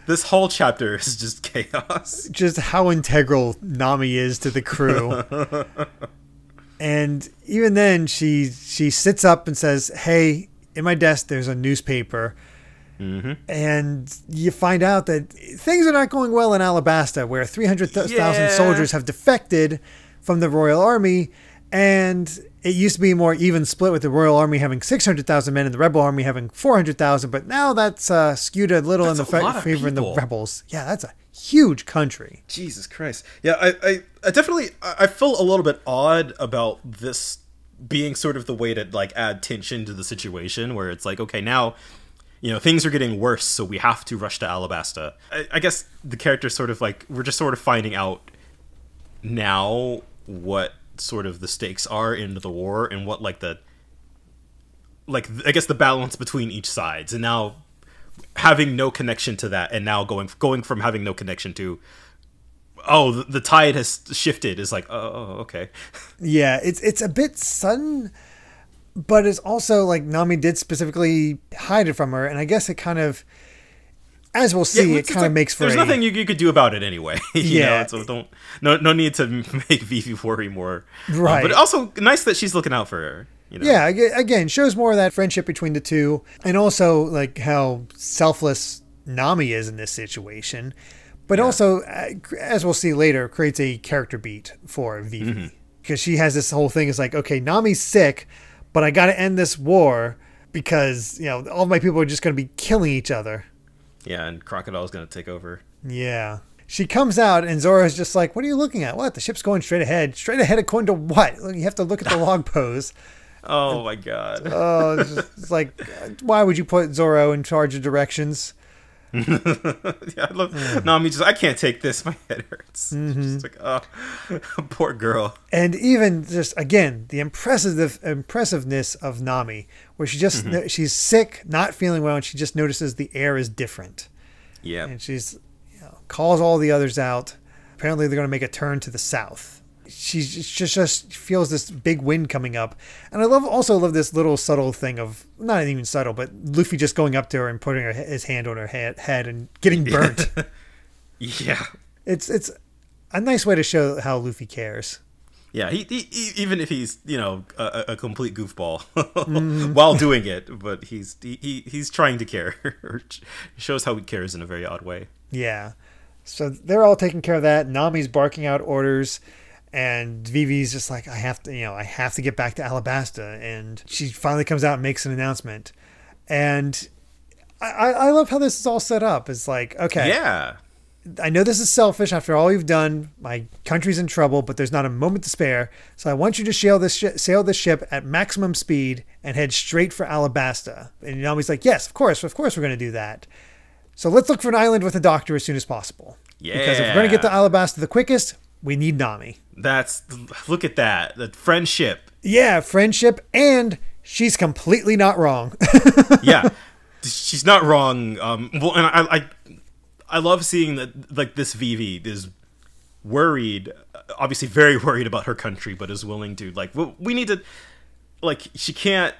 This whole chapter is just chaos. Just how integral Nami is to the crew. And even then, she sits up and says, hey, in my desk, there's a newspaper. And you find out that things are not going well in Alabasta, where 300,000 soldiers have defected from the Royal Army. And it used to be a more even split with the Royal Army having 600,000 men and the Rebel Army having 400,000. But now that's skewed a little in the favor of the rebels. Yeah, that's a huge country. Jesus Christ. Yeah, I definitely, I feel a little bit odd about this being sort of the way to like add tension to the situation where it's like, okay, now, things are getting worse, so we have to rush to Alabasta. I guess the character's sort of like, we're just sort of finding out now what sort of the stakes are in the war and what I guess the balance between each sides, and now having no connection to that, and now going from having no connection to the tide has shifted is like, oh okay. Yeah, it's a bit sudden, but it's also like Nami did specifically hide it from her, and I guess it kind of, as we'll see, it kind of makes for there's nothing you could do about it anyway. So no need to make Vivi worry more. Right. But also nice that she's looking out for her. Yeah, again, shows more of that friendship between the two, and also like how selfless Nami is in this situation. But also, as we'll see later, creates a character beat for Vivi. Because she has this whole thing, is like, okay, Nami's sick, but I got to end this war because, all my people are just going to be killing each other. Yeah, and Crocodile's going to take over. Yeah. She comes out, and Zoro's just like, what are you looking at? What? The ship's going straight ahead. Straight ahead according to what? You have to look at the log pose. Oh, my God. It's like, why would you put Zoro in charge of directions? Yeah, I love Nami I can't take this. My head hurts. Just like, oh, poor girl. And even just, again, the impressiveness of Nami, where she just, she's sick, not feeling well, and she just notices the air is different. Yeah. And she's, calls all the others out. Apparently they're going to make a turn to the south. She just feels this big wind coming up. And I also love this little subtle thing of, not even subtle, but Luffy just going up to her and putting his hand on her head and getting burnt. Yeah. It's a nice way to show how Luffy cares. Yeah, he even if he's, a complete goofball while doing it, but he's trying to care. Shows how he cares in a very odd way. Yeah. So they're all taking care of that. Nami's barking out orders. And Vivi's just like, I have to get back to Alabasta. And she finally comes out and makes an announcement. And I love how this is all set up. It's like, okay, yeah, I know this is selfish after all you've done. My country's in trouble, but there's not a moment to spare. So I want you to sail this ship at maximum speed and head straight for Alabasta. And Nami's like, yes, of course we're going to do that. So let's look for an island with a doctor as soon as possible. Yeah. Because if we're going to get to Alabasta the quickest, we need Nami. Look at that. The friendship. Yeah, friendship, and she's completely not wrong. Yeah, she's not wrong. Well, and I love seeing that, like, this Vivi is worried, obviously very worried about her country, but is willing to, like, we need to, like she can't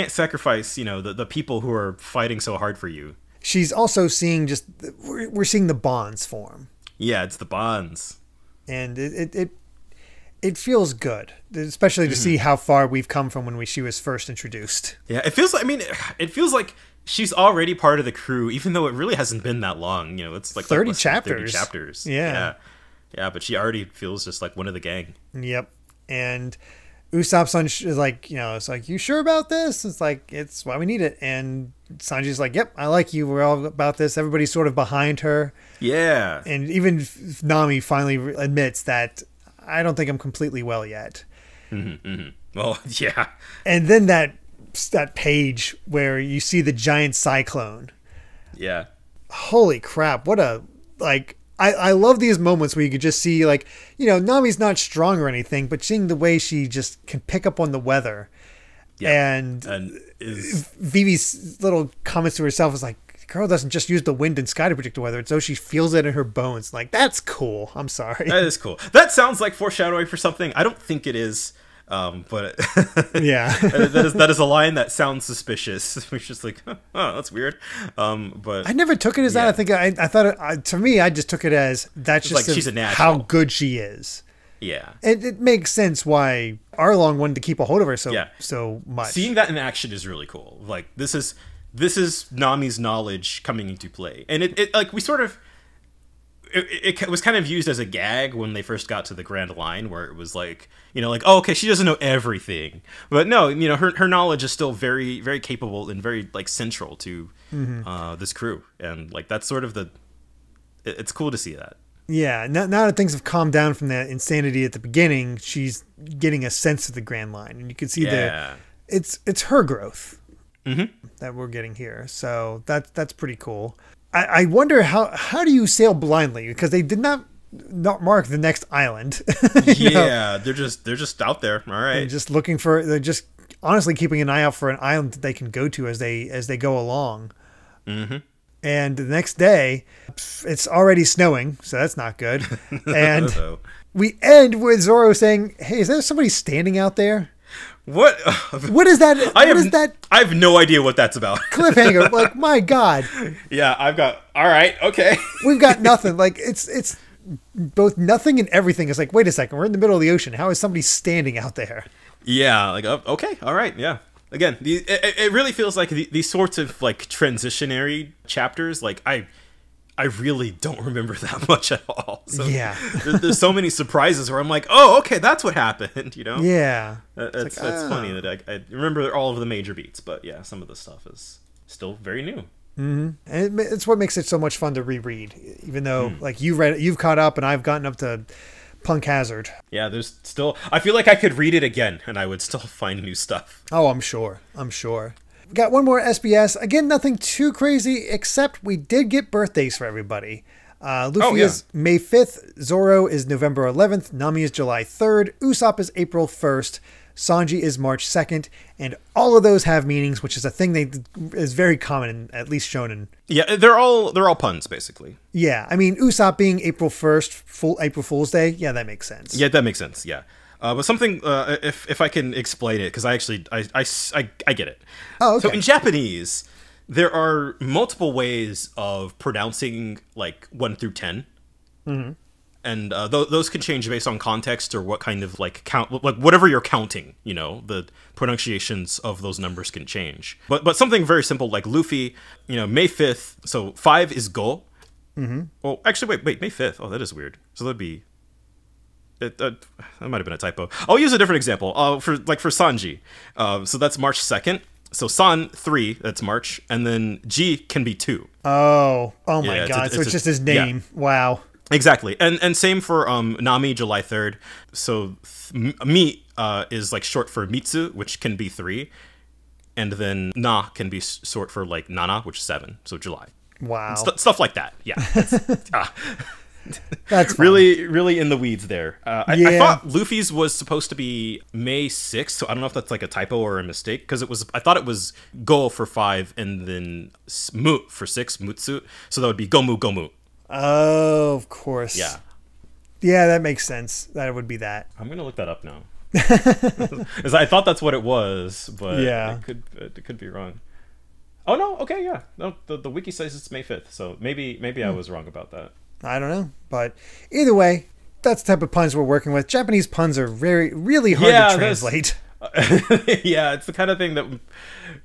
sacrifice, you know, the people who are fighting so hard for you. She's also seeing just we're seeing the bonds form. Yeah, it's the bonds, and it feels good, especially to see how far we've come from when she was first introduced. Yeah, it feels like, I mean, it feels like she's already part of the crew, even though it really hasn't been that long. You know, it's like 30 chapters. 30 chapters. Yeah. Yeah, but she already feels just like one of the gang. Yep. And Usopp's son is like, you know, it's like, you sure about this? It's like, it's why we need it. And Sanji's like, yep, I like you. We're all about this. Everybody's sort of behind her. Yeah. And even Nami finally admits that I don't think I'm completely well yet. Well, yeah. And then that page where you see the giant cyclone. Yeah. Holy crap. What a, like, I love these moments where you could just see, like, you know, Nami's not strong or anything, but seeing the way she just can pick up on the weather. Yeah. And Vivi's little comments to herself is like, girl doesn't just use the wind and sky to predict the weather. It's though she feels it in her bones. Like, that's cool. I'm sorry. That is cool. That sounds like foreshadowing for something. I don't think it is. But yeah, that is a line that sounds suspicious. It's just like, oh, that's weird. But I never took it as that. I think I thought to me, I just took it as that's just like she's a natural. How good she is. Yeah, it makes sense why Arlong wanted to keep a hold of her so much. Seeing that in action is really cool. Like this is Nami's knowledge coming into play, and it like we sort of. It was kind of used as a gag when they first got to the Grand Line, where it was like, you know, like, oh, okay, she doesn't know everything, but no, you know, her knowledge is still very, very capable and very like central to this crew, and like that's sort of it's cool to see that. Yeah, now that things have calmed down from that insanity at the beginning, she's getting a sense of the Grand Line, and you can see it's her growth that we're getting here. So that's pretty cool. I wonder how do you sail blindly, because they did not mark the next island. Yeah, they're just out there. All right, they're just honestly keeping an eye out for an island that they can go to as they go along. And the next day, it's already snowing, so that's not good. And we end with Zoro saying, "Hey, is there somebody standing out there?" What is that? I have no idea what that's about. Cliffhanger. Like, my God. Yeah, all right, okay. We've got nothing. Like, it's both nothing and everything. It's like, wait a second, we're in the middle of the ocean. How is somebody standing out there? Yeah, like, okay, all right, yeah. Again, it really feels like these sorts of like transitionary chapters. Like I really don't remember that much at all. So yeah, there's so many surprises where I'm like, oh, okay, that's what happened. You know? Yeah, it's funny that I remember all of the major beats, but yeah, some of the stuff is still very new. And it's what makes it so much fun to reread, even though like you've caught up and I've gotten up to Punk Hazard. Yeah, there's still. I feel like I could read it again and I would still find new stuff. Oh, I'm sure. We got one more SBS. Again, nothing too crazy, except we did get birthdays for everybody. Luffy is May 5th, Zoro is November 11th, Nami is July 3rd, Usopp is April 1st, Sanji is March 2nd, and all of those have meanings, which is a thing that is very common, at least shonen. Yeah, they're all puns, basically. Yeah, I mean, Usopp being April 1st, April Fool's Day, yeah, that makes sense. Yeah, that makes sense, yeah. But something, if I can explain it, because I get it. Oh, okay. So in Japanese, there are multiple ways of pronouncing like 1 through 10, and those can change based on context or what kind of like count, like whatever you're counting. You know, the pronunciations of those numbers can change. But something very simple like Luffy, you know, May 5th. So 5 is go. Well, actually, wait, May 5th. Oh, that is weird. So that'd be. That might have been a typo. I'll use a different example. For Sanji, so that's March 2nd. So San 3, that's March, and then G can be 2. Oh my God! So it's just his name. Yeah. Wow. Exactly, and same for Nami, July 3rd. So Mi is like short for Mitsu, which can be 3, and then Na can be short for like Nana, which is 7. So July. Wow. Stuff like that. Yeah. That's really in the weeds there. I thought Luffy's was supposed to be May 6th, so I don't know if that's like a typo or a mistake, because I thought it was Go for 5 and then Mu for 6, Mutsu, so that would be Gomu. Oh, of course. Yeah, that makes sense. That would be that. I'm gonna look that up now. As I thought that's what it was, but Yeah. it could be wrong. Oh no, okay, yeah. No, the wiki says it's May 5th, so maybe I was wrong about that. I don't know, but either way, that's the type of puns we're working with. Japanese puns are really hard to translate. Yeah, it's the kind of thing that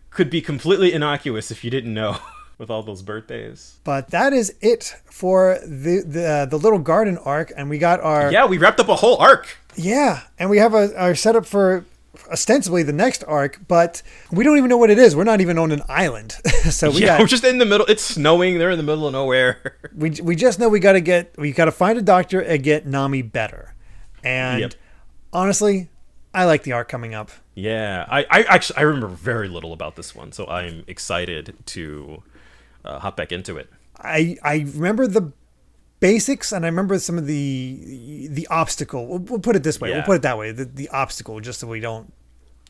could be completely innocuous if you didn't know. With all those birthdays. But that is it for the little garden arc, and we got our... Yeah, we wrapped up a whole arc. Yeah, and we have our setup for ostensibly the next arc, but we don't even know what it is. We're not even on an island. So we're just in the middle. It's snowing. They're in the middle of nowhere. We just know we got to find a doctor and get Nami better. And honestly, I like the arc coming up. Yeah, I remember very little about this one, so I'm excited to hop back into it. I remember the basics, and I remember some of the obstacle. We'll put it this way. Yeah. We'll put it that way. The obstacle, just so we don't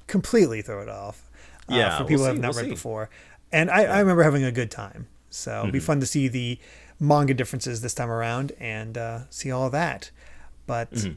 completely throw it off. For people who have not read before. And I remember having a good time. So it'll be fun to see the manga differences this time around and see all of that. But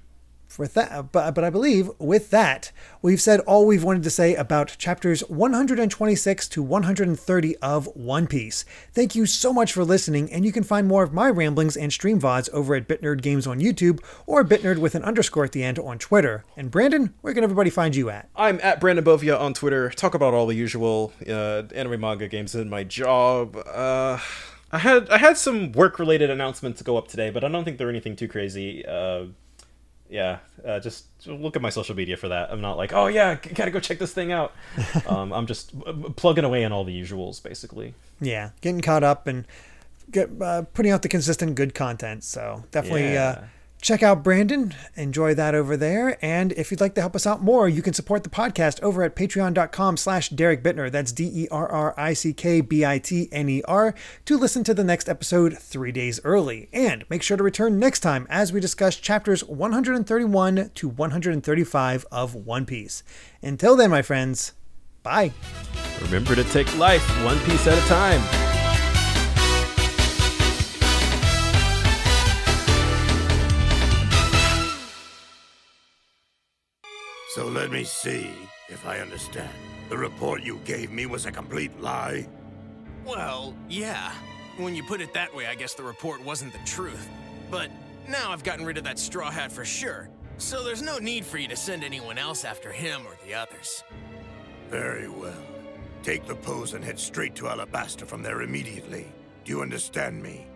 with that, but I believe with that, we've said all we've wanted to say about chapters 126 to 130 of One Piece. Thank you so much for listening, and you can find more of my ramblings and stream VODs over at BitNerd Games on YouTube or BitNerd with an underscore at the end on Twitter. And Brandon, where can everybody find you at? I'm at Brandon Bovia on Twitter. Talk about all the usual anime, manga, games, and my job. I had some work-related announcements to go up today, but I don't think they're anything too crazy. Just look at my social media for that. I'm not like, oh yeah, gotta go check this thing out. I'm just plugging away on all the usuals, basically. Yeah, getting caught up and putting out the consistent good content. So definitely check out Brandon. Enjoy that over there. And if you'd like to help us out more, you can support the podcast over at patreon.com/Derek Bittner. That's DERRICKBITNER to listen to the next episode 3 days early. And make sure to return next time as we discuss chapters 131 to 135 of One Piece. Until then, my friends, bye. Remember to take life one piece at a time. So let me see if I understand. The report you gave me was a complete lie? Well, yeah. When you put it that way, I guess the report wasn't the truth. But now I've gotten rid of that straw hat for sure, so there's no need for you to send anyone else after him or the others. Very well. Take the pose and head straight to Alabasta from there immediately. Do you understand me?